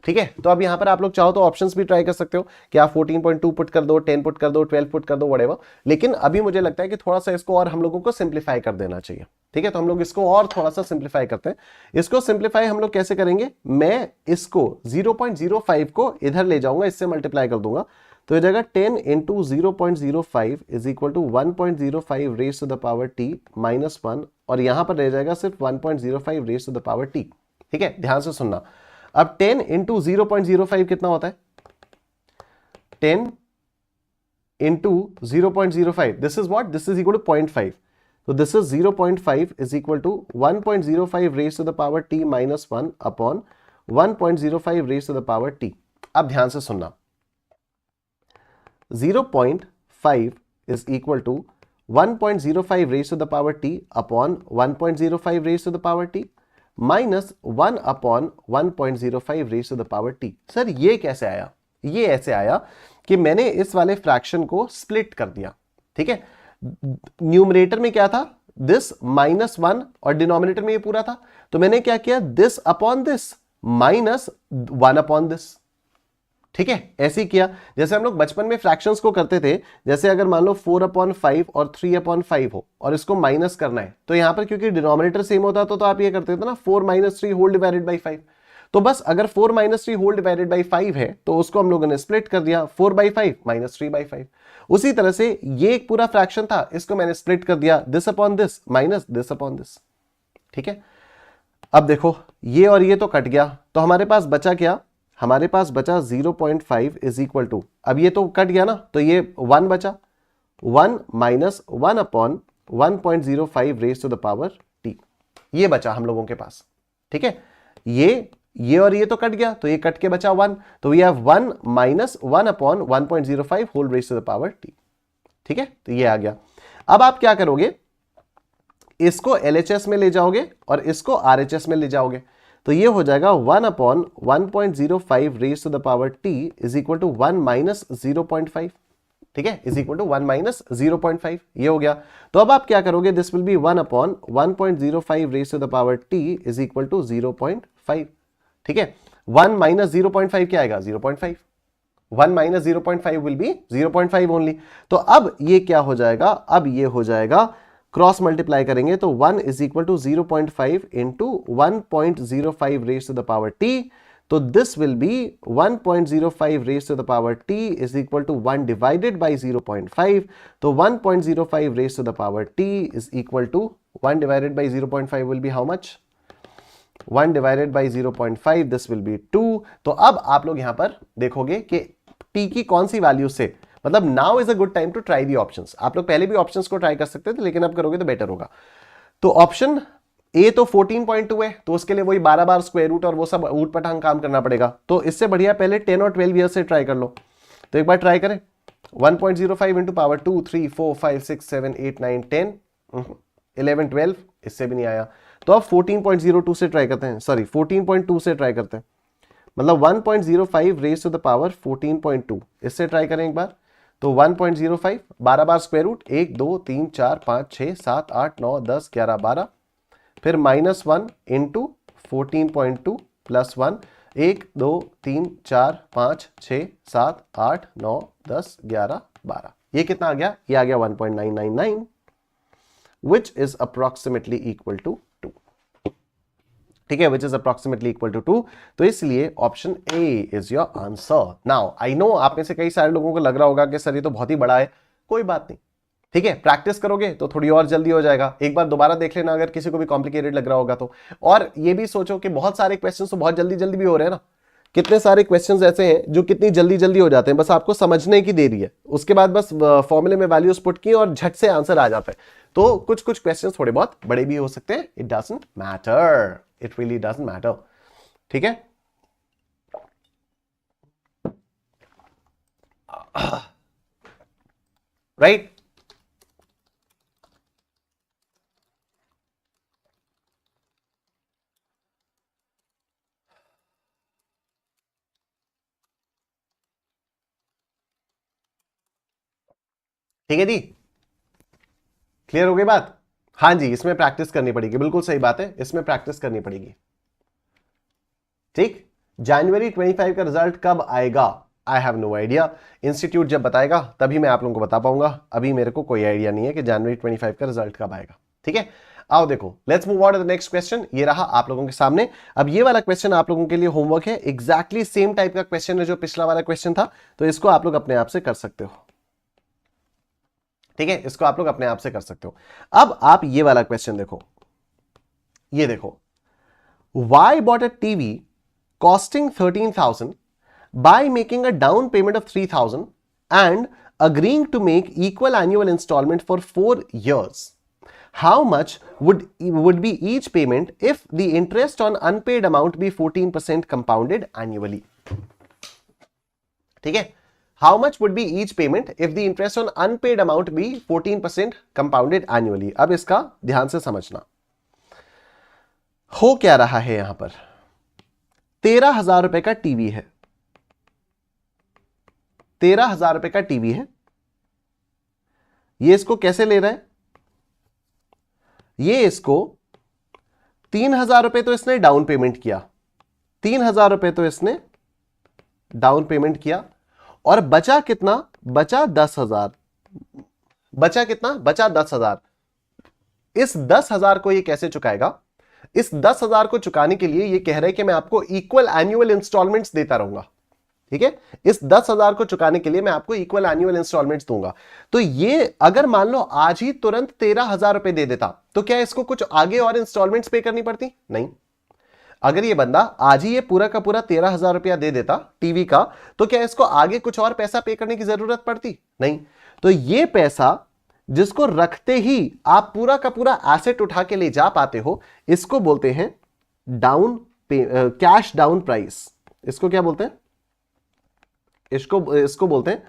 ठीक है, तो अब यहां पर आप लोग चाहो तो ऑप्शंस भी ट्राई कर सकते हो कि आप 14.2 पुट कर दो, 10 पुट कर दो, 12 पुट कर दो, व्हाटएवर। लेकिन अभी मुझे लगता है कि थोड़ा सा इसको और हम लोगों को सिंप्लीफाई कर देना चाहिए। ठीक है, तो हम लोग इसको और थोड़ा सा सिंप्लीफाई करते हैं। इसको सिंप्लीफाई हम लोग कैसे करेंगे, मैं इसको 0.05 को इधर ले जाऊंगा, इससे मल्टीप्लाई कर दूंगा, तो ये जाएगा 10 into 0.05 is equal to 1.05 raise to the power T minus 1, और यहां पर रह जाएगा सिर्फ 1.05 raise to the power T। ठीक है, ध्यान से सुनना। अब 10 इंटू 0.05 कितना होता है, 10 into 0.05, this is what, this is equal to 0.5, तो this is 0.5 is equal to 1.05 raise to the power T minus 1 upon 1.05 raise to the power T। अब ध्यान से सुनना, 0.5 is equal to 1.05 raise to the power T upon 1.05 raise to the power T minus 1 upon 1.05 raise to the power T। Sir ये कैसे आया, ये ऐसे आया कि मैंने इस वाले फ्रैक्शन को स्प्लिट कर दिया। ठीक है, न्यूमरेटर में क्या था, दिस माइनस 1, और डिनोमिनेटर में ये पूरा था, तो मैंने क्या किया, this upon this minus 1 upon this. ठीक है, ऐसे ही किया जैसे हम लोग बचपन में फ्रैक्शंस को करते थे। जैसे अगर मान लो 4/5 और 3/5 हो और इसको माइनस करना है, तो यहां पर क्योंकि डिनोमिनेटर सेम होता तो आप ये करते थे ना 4 - 3 होल डिवाइडेड बाई 5। तो बस अगर 4 - 3 होल डिवाइडेड बाई 5 है तो उसको हम लोगों ने स्प्लिट कर दिया, 4/5 माइनस 3/5। उसी तरह से ये एक पूरा फ्रैक्शन था, इसको मैंने स्प्लिट कर दिया, this upon this minus this upon this. ठीक है, अब देखो ये और ये तो कट गया, तो हमारे पास बचा क्या, हमारे पास बचा 0.5 इज इक्वल टू, अब ये तो कट गया ना, तो ये 1 बचा, 1 minus 1 upon 1.05 raise to the power T, ये बचा हम लोगों के पास। ठीक है, ये और ये तो कट गया, तो ये कट के बचा 1, तो we have 1 minus 1 upon 1.05 whole raise to the power T। ठीक है, तो ये आ गया। अब आप क्या करोगे, इसको LHS में ले जाओगे और इसको RHS में ले जाओगे, तो ये हो जाएगा 1 upon 1.05 raise to the power T is equal to 1 minus 0.5। ठीक है, इज इक्वल टू 1 माइनस 0.5, ये हो गया। तो अब आप क्या करोगे, this will be 1 upon 1.05 raise to the power T is equal to 0.5। ठीक है, 1 माइनस 0.5 क्या आएगा, 0.5, 1 माइनस 0.5 विल बी 0.5 ओनली। तो अब ये क्या हो जाएगा, अब ये हो जाएगा क्रॉस मल्टीप्लाई करेंगे तो 1 is equal to 0.5 into 1.05 raise to the power T, तो this will be 1.05 raise to the power t is equal to 1 divided by 0.5. तो 1.05 raise to the power t is equal to 1 divided by 0.5 will be how much? 1 divided by 0.5 this will be 2. तो अब आप लोग यहां पर देखोगे कि t की कौन सी वैल्यू से, मतलब now is a good time to try the options. आप लोग पहले भी ऑप्शंस को ट्राई कर सकते थे, लेकिन अब करोगे तो बेटर होगा. तो ऑप्शन ए तो 14.2 है, तो उसके लिए वही 12 बार स्क्वायर रूट और वो सब ऊट पटांग काम करना पड़ेगा. तो इससे बढ़िया पहले 10 और 12 ईयर से ट्राई कर लो. तो एक बार ट्राई करें. 1.05 इंटू पावर 2 3 4 5 6 7 8 9 10 11 12, इससे भी नहीं आया. तो अब 14.02 से ट्राई करते हैं, सॉरी 14.2 से ट्राई करते हैं. मतलब 1.05 रेज टू द पावर 14.2, इससे ट्राई करें एक बार. तो 1.05 12 बार स्क्वायर रूट 1 2 3 4 5 6 7 8 9 10 11 12, फिर -1 इंटू 14.2 प्लस 1 1 2 3 4 5 6 7 8 9 10 11 12. ये कितना आ गया? ये आ गया 1.999 which is approximately equal to 2. ठीक है, which is approximately equal to 2. तो इसलिए option A is your answer. Now I know आप में से कई सारे लोगों को लग रहा होगा कि सर ये तो बहुत ही बड़ा है. कोई बात नहीं, ठीक है, प्रैक्टिस करोगे तो थोड़ी और जल्दी हो जाएगा. एक बार दोबारा देख लेना अगर किसी को भी कॉम्प्लिकेटेड लग रहा होगा तो. और ये भी सोचो कि बहुत सारे क्वेश्चंस तो बहुत जल्दी जल्दी भी हो रहे हैं ना. कितने सारे क्वेश्चंस ऐसे हैं जो कितनी जल्दी जल्दी हो जाते हैं, बस आपको समझने की देरी है. उसके बाद बस फॉर्मूले में वैल्यूज पुट की और झट से आंसर आ जाता है. तो कुछ कुछ क्वेश्चंस थोड़े बहुत बड़े भी हो सकते हैं. It doesn't matter, it really doesn't matter. ठीक है, राइट. ठीक है जी, क्लियर हो गई बात? हाँ जी, इसमें प्रैक्टिस करनी पड़ेगी. बिल्कुल सही बात है, इसमें प्रैक्टिस करनी पड़ेगी. ठीक, जनवरी 25 का रिजल्ट कब आएगा? I have no idea. Institute जब बताएगा तभी मैं आप लोगों को बता पाऊंगा. अभी मेरे को कोई आइडिया नहीं है कि जनवरी 25 का रिजल्ट कब आएगा. ठीक है, आओ देखो, let's move on to the next question. ये रहा आप लोगों के सामने. अब ये वाला क्वेश्चन आप लोगों के लिए होमवर्क है. एग्जैक्टली सेम टाइप का क्वेश्चन है जो पिछला वाला क्वेश्चन था. तो इसको आप लोग अपने आप से कर सकते हो. ठीक है, इसको आप लोग अपने आप से कर सकते हो. अब आप ये वाला क्वेश्चन देखो. ये देखो, Y bought a TV costing 13,000 by making a down payment of 3,000 and agreeing to make equal annual installment for 4 years. How much would be each payment if the interest on unpaid amount be 14% compounded annually? ठीक है, how much would be each payment if the interest on unpaid amount be 14% compounded annually? अब इसका ध्यान से समझना. हो क्या रहा है यहां पर? 13,000 रुपए का टीवी है. 13,000 रुपए का टीवी है. ये इसको कैसे ले रहा है? ये इसको 3,000 रुपए तो इसने डाउन पेमेंट किया. 3,000 रुपए तो इसने डाउन पेमेंट किया और बचा कितना? बचा 10,000. बचा कितना? बचा 10,000. इस 10,000 को ये कैसे चुकाएगा? इस 10,000 को चुकाने के लिए ये कह रहे हैं कि मैं आपको इक्वल एनुअल इंस्टॉलमेंट्स देता रहूंगा. ठीक है, इस 10,000 को चुकाने के लिए मैं आपको इक्वल एनुअल इंस्टॉलमेंट्स दूंगा. तो ये अगर मान लो आज ही तुरंत 13,000 रुपए दे देता तो क्या इसको कुछ आगे और इंस्टॉलमेंट्स पे करनी पड़ती? नहीं. अगर ये बंदा आज ही ये पूरा का पूरा 13,000 रुपया दे देता टीवी का, तो क्या इसको आगे कुछ और पैसा पे करने की जरूरत पड़ती? नहीं. तो ये पैसा जिसको रखते ही आप पूरा का पूरा एसेट उठा के ले जा पाते हो, इसको बोलते हैं डाउन कैश डाउन प्राइस. इसको क्या बोलते हैं? इसको बोलते हैं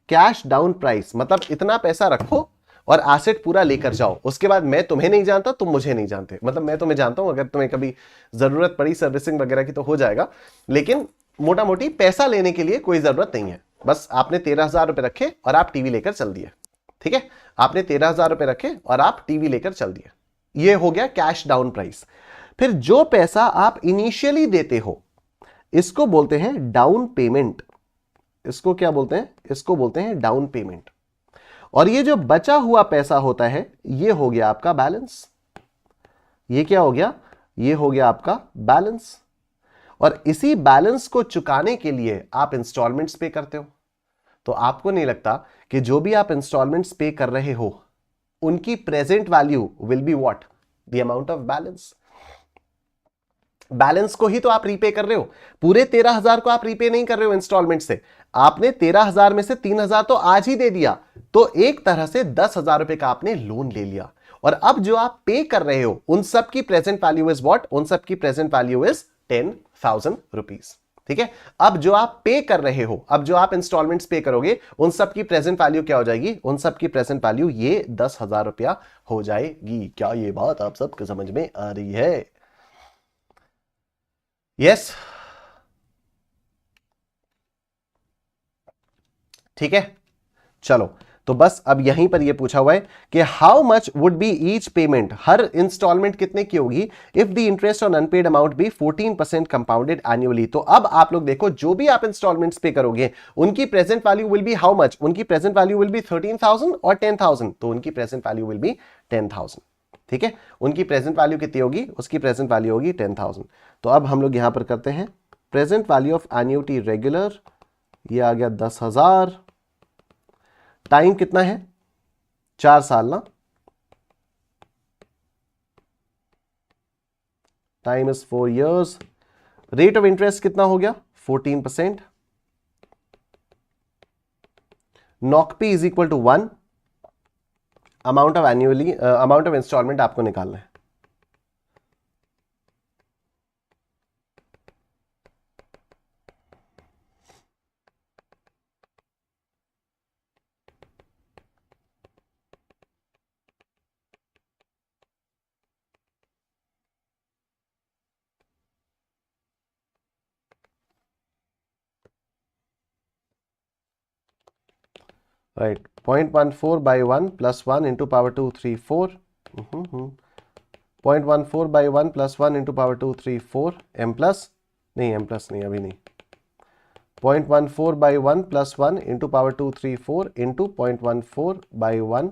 कैश डाउन प्राइस. मतलब इतना पैसा रखो और एसेट पूरा लेकर जाओ. उसके बाद मैं तुम्हें नहीं जानता, तुम मुझे नहीं जानते. मतलब मैं तुम्हें जानता हूं, अगर तुम्हें कभी जरूरत पड़ी सर्विसिंग वगैरह की तो हो जाएगा, लेकिन मोटा मोटी पैसा लेने के लिए कोई जरूरत नहीं है. बस आपने 13,000 रुपए रखे और आप टीवी लेकर चल दिए. ठीक है, आपने 13,000 रुपए रखे और आप टीवी लेकर चल दिए. ये हो गया कैश डाउन प्राइस. फिर जो पैसा आप इनिशियली देते हो इसको बोलते हैं डाउन पेमेंट. इसको क्या बोलते हैं? इसको बोलते हैं डाउन पेमेंट. और ये जो बचा हुआ पैसा होता है ये हो गया आपका बैलेंस. ये क्या हो गया? ये हो गया आपका बैलेंस. और इसी बैलेंस को चुकाने के लिए आप इंस्टॉलमेंट्स पे करते हो। तो आपको नहीं लगता कि जो भी आप इंस्टॉलमेंट्स पे कर रहे हो उनकी present value will be what? The amount of balance. Balance को ही तो आप रीपे कर रहे हो, पूरे 13,000 को आप रीपे नहीं कर रहे हो इंस्टॉलमेंट से। आपने 13,000 में से 3,000 तो आज ही दे दिया, तो एक तरह से 10,000 रुपए का आपने लोन ले लिया। और अब जो आप पे कर रहे हो उन सब की प्रेजेंट वैल्यू इज व्हाट? उन सब की प्रेजेंट वैल्यू इज 10,000 रुपीज। ठीक है, अब जो आप पे कर रहे हो, अब जो आप इंस्टॉलमेंट्स पे करोगे उन सब की प्रेजेंट वैल्यू क्या हो जाएगी? उन सब की प्रेजेंट वैल्यू ये 10,000 रुपया हो जाएगी। क्या ये बात आप सबको समझ में आ रही है? यस, ठीक है। चलो, तो बस अब यहीं पर ये पूछा हुआ है कि how much would be each payment, हर इंस्टॉलमेंट कितने की होगी if the interest on unpaid amount be 14% compounded annually. तो अब आप लोग देखो, जो भी आप इंस्टॉलमेंट्स पे करोगे उनकी present value will be how much? उनकी प्रेजेंट वैल्यू विल बी 13,000 और 10,000, तो उनकी प्रेजेंट वैल्यू विल बी 10,000। ठीक है, उनकी प्रेजेंट वैल्यू कितनी होगी? उसकी प्रेजेंट वैल्यू होगी 10,000। तो अब हम लोग यहां पर करते हैं present value of annuity regular, ये आ गया 10,000। टाइम कितना है? 4 साल ना, time is 4 years। Rate of interest कितना हो गया? 14%। Knock P is equal to 1। Amount of annually amount of instalment आपको निकालना है। Right, 0.14 by 1 plus 1 into power 2 3 4, 0.14 by 1 plus 1 into power 2 3 4 m plus नहीं, m plus नहीं, अभी नहीं, 0.14 by 1 plus 1 into power 2 3 4 into 0.14 by 1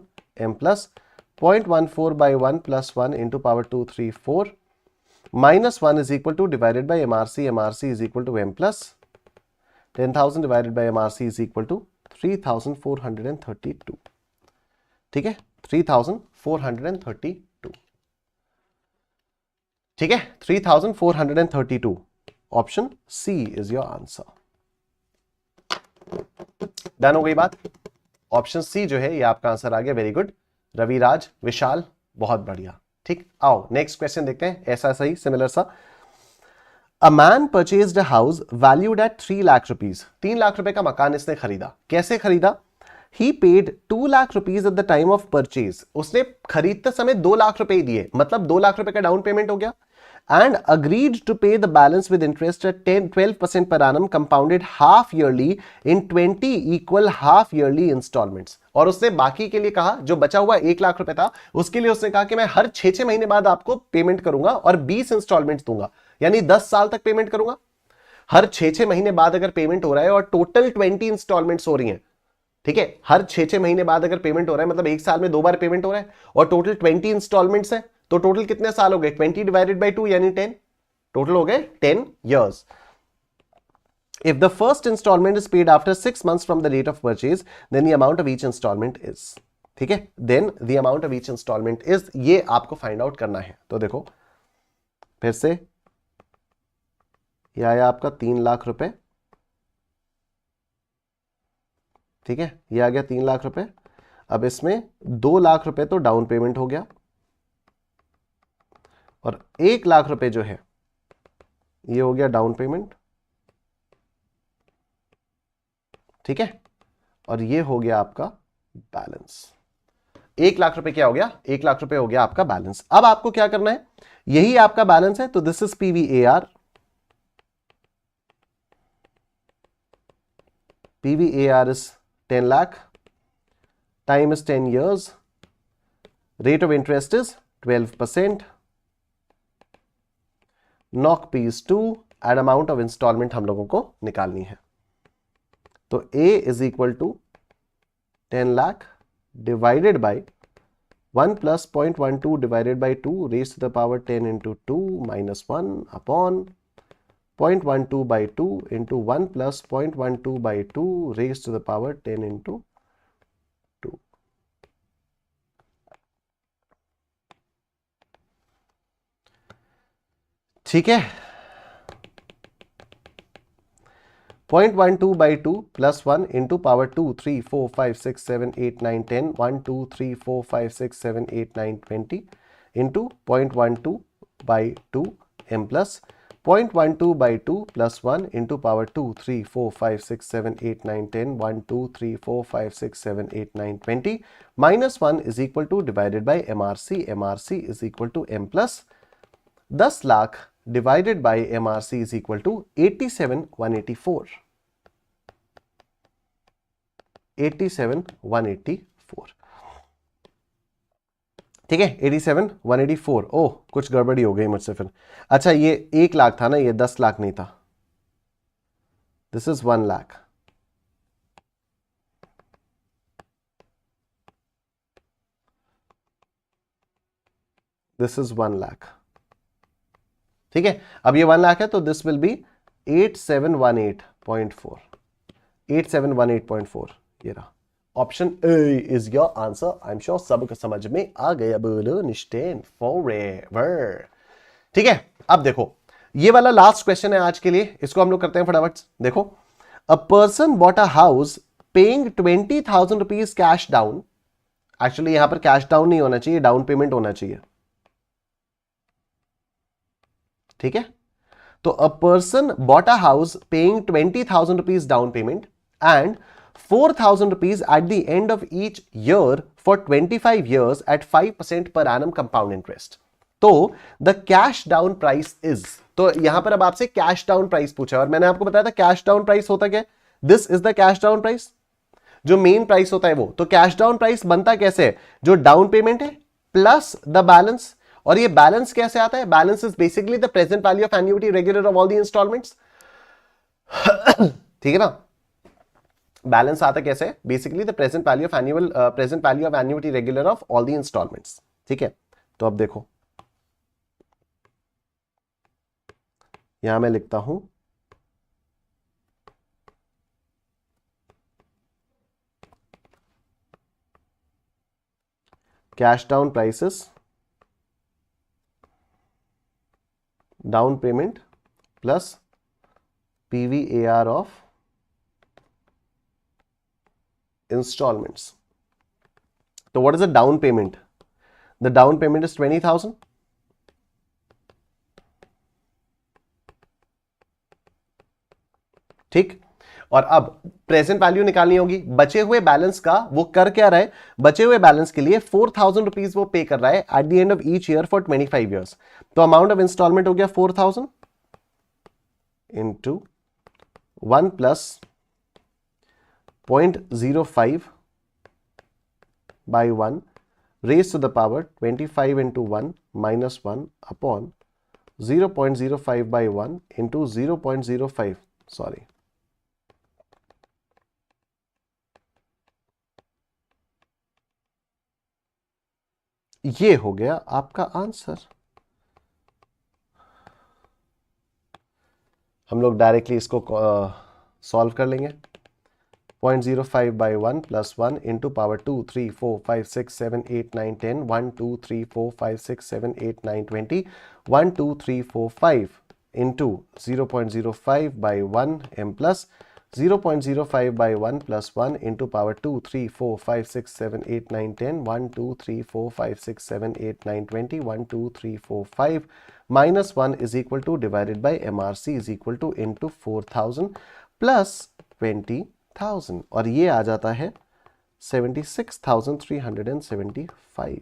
m plus 0.14 by 1 plus 1 into power 2 3 4 minus 1 is equal to divided by MRC, MRC is equal to m plus 10,000 divided by MRC is equal to 3,432। ठीक है, 3,432। ठीक है, 3,432। Option C is your answer. Done हो गई बात? Option C जो है ये आपका आंसर आ गया। वेरी गुड रविराज, विशाल, बहुत बढ़िया। ठीक, आओ नेक्स्ट क्वेश्चन देखते हैं, ऐसा सही सिमिलर सा। A man purchased a house valued at 3 lakh rupees. 3 lakh रुपए का मकान इसने खरीदा। कैसे खरीदा? He paid 2 lakh rupees at the time of purchase। उसने खरीदते समय 2 लाख रुपए ही दिए, मतलब 2 लाख रुपए का डाउन पेमेंट हो गया। And agreed to pay the balance with interest at 12% per annum compounded half yearly in 20 equal half yearly installments। और उसने बाकी के लिए कहा, जो बचा हुआ 1 लाख रुपए था उसके लिए उसने कहा कि मैं हर 6 महीने बाद आपको पेमेंट करूंगा और 20 इंस्टॉलमेंट्स दूंगा, यानी 10 साल तक पेमेंट करूंगा। हर 6 महीने बाद अगर पेमेंट हो रहा है और टोटल 20 इंस्टॉलमेंट्स हो रही हैं, ठीक है, हर 6 महीने बाद अगर पेमेंट हो रहा है मतलब एक साल में 2 बार पेमेंट हो रहा है और टोटल 20 इंस्टॉलमेंट्स है, तो टोटल कितने साल हो गए? 20 डिवाइडेड बाई 2 यानी 10, टोटल हो गए 10 years। If the first installment is paid after 6 months from the date of purchase, then the amount of each installment is, ठीक है, then the amount of each installment is, ये आपको find out करना है। तो देखो फिर से, यह आया आपका 3 लाख रुपए, ठीक है, ये आ गया 3 लाख रुपए। अब इसमें 2 लाख रुपए तो डाउन पेमेंट हो गया और 1 लाख रुपए जो है ये हो गया डाउन पेमेंट, ठीक है, और ये हो गया आपका बैलेंस। 1 लाख रुपए क्या हो गया? 1 लाख रुपए हो गया आपका बैलेंस। अब आपको क्या करना है, यही आपका बैलेंस है, तो this is PVAR। PVAR is 10 lakh, time is 10 years, rate of interest is 12%, NOC P is 2 and amount of installment हम लोगों को निकालनी है। तो A is equal to 10 lakh divided by 1 plus 0.12 divided by 2 raised to the power 10 into 2 minus 1 upon 0.12 by 2 into 1 plus 0.12 by 2 raised to the power 10 into 2. ठीक है, 0.12 by 2 plus 1 into power 2, 3, 4, 5, 6, 7, 8, 9, 10, 1, 2, 3, 4, 5, 6, 7, 8, 9, 20 into 0.12 by 2 m plus 0.12 by 2 plus 1 into power 2, 3, 4, 5, 6, 7, 8, 9, 10, 1, 2, 3, 4, 5, 6, 7, 8, 9, 20 minus 1 is equal to divided by MRC. MRC is equal to m plus 10 lakh divided by MRC is equal to 87,184. 87,184. ठीक है, 87,184. ओह, कुछ गड़बड़ी हो गई मुझसे फिर. अच्छा, ये 1 लाख था ना, ये 10 लाख नहीं था. This is 1 lakh. This is 1 lakh. ठीक है, अब ये 1 लाख है तो दिस विल बी 8718.4. 8718.4 ये रहा. Option A is your answer. I am sure सबको समझ में आ गया. बोलो निश्चय फॉरएवर. ठीक है, अब देखो ये वाला लास्ट क्वेश्चन है आज के लिए, इसको हम लोग करते हैं फटाफट. देखो, a person bought a house paying 20,000 rupees cash down. Actually यहां पर कैश डाउन नहीं होना चाहिए, डाउन पेमेंट होना चाहिए. ठीक है, तो a person bought a house paying 20,000 rupees down payment and 4,000 rupees at the end of each year for 25 years at 5% per annum compound interest. तो the cash down price is, तो यहां पर अब आपसे कैश डाउन प्राइस पूछा और मैंने आपको बताया था कैश डाउन प्राइस होता क्या है. This is the cash down price, जो मेन प्राइस होता है वो. तो कैश डाउन प्राइस बनता कैसे है, जो डाउन पेमेंट है प्लस द बैलेंस. और ये बैलेंस कैसे आता है, balance is basically the present value of annuity regular of all the installments. ठीक है ना, बैलेंस आता कैसे, basically the present value of annuity regular of all the installments. ठीक है, तो अब देखो यहां मैं लिखता हूं cash down prices, down payment plus PVAR of installments. So what is the down payment? The down payment is 20,000. ठीक, और अब प्रेजेंट वैल्यू निकालनी होगी बचे हुए बैलेंस का. वो कर क्या रहा है, बचे हुए बैलेंस के लिए 4,000 रुपीज वो पे कर रहा है at the end of each year for 25 years. तो अमाउंट ऑफ इंस्टॉलमेंट हो गया 4,000 into 1 plus 0.05 by 1 raised to the power 25 into 1 minus 1 upon 0.05 by 1 into 0.05. Sorry. ये हो गया आपका आंसर. हम लोग डायरेक्टली इसको सॉल्व कर लेंगे. 0.05 by 1 plus 1 into power 2, 3, 4, 5, 6, 7, 8, 9, 10, 1, 2, 3, 4, 5, 6, 7, 8, 9, 20, 1, 2, 3, 4, 5 into 0.05 by 1 m plus 0.05 by 1 plus 1 into power 2, 3, 4, 5, 6, 7, 8, 9, 10, 1, 2, 3, 4, 5, 6, 7, 8, 9, 20, 1, 2, 3, 4, 5 minus 1 is equal to divided by MRC is equal to into 4,000 plus 20,000 और ये आ जाता है 76,375.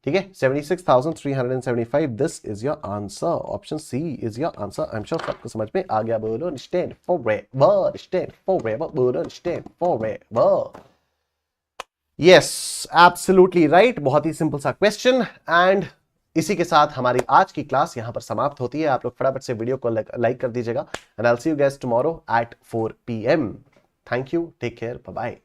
ठीक है, 76,375. This is your answer. Option C is your answer. I am sure सबको समझ में आ गया. बोलो स्टैंड फॉरएवर, स्टैंड फॉरएवर, बोलो stand forever. Yes, absolutely right. बहुत ही सिंपल सा क्वेश्चन. एंड इसी के साथ हमारी आज की क्लास यहां पर समाप्त होती है. आप लोग फटाफट से वीडियो को लाइक कर दीजिएगा. And I will see you guys tomorrow at 4 PM. Thank you, take care, bye bye.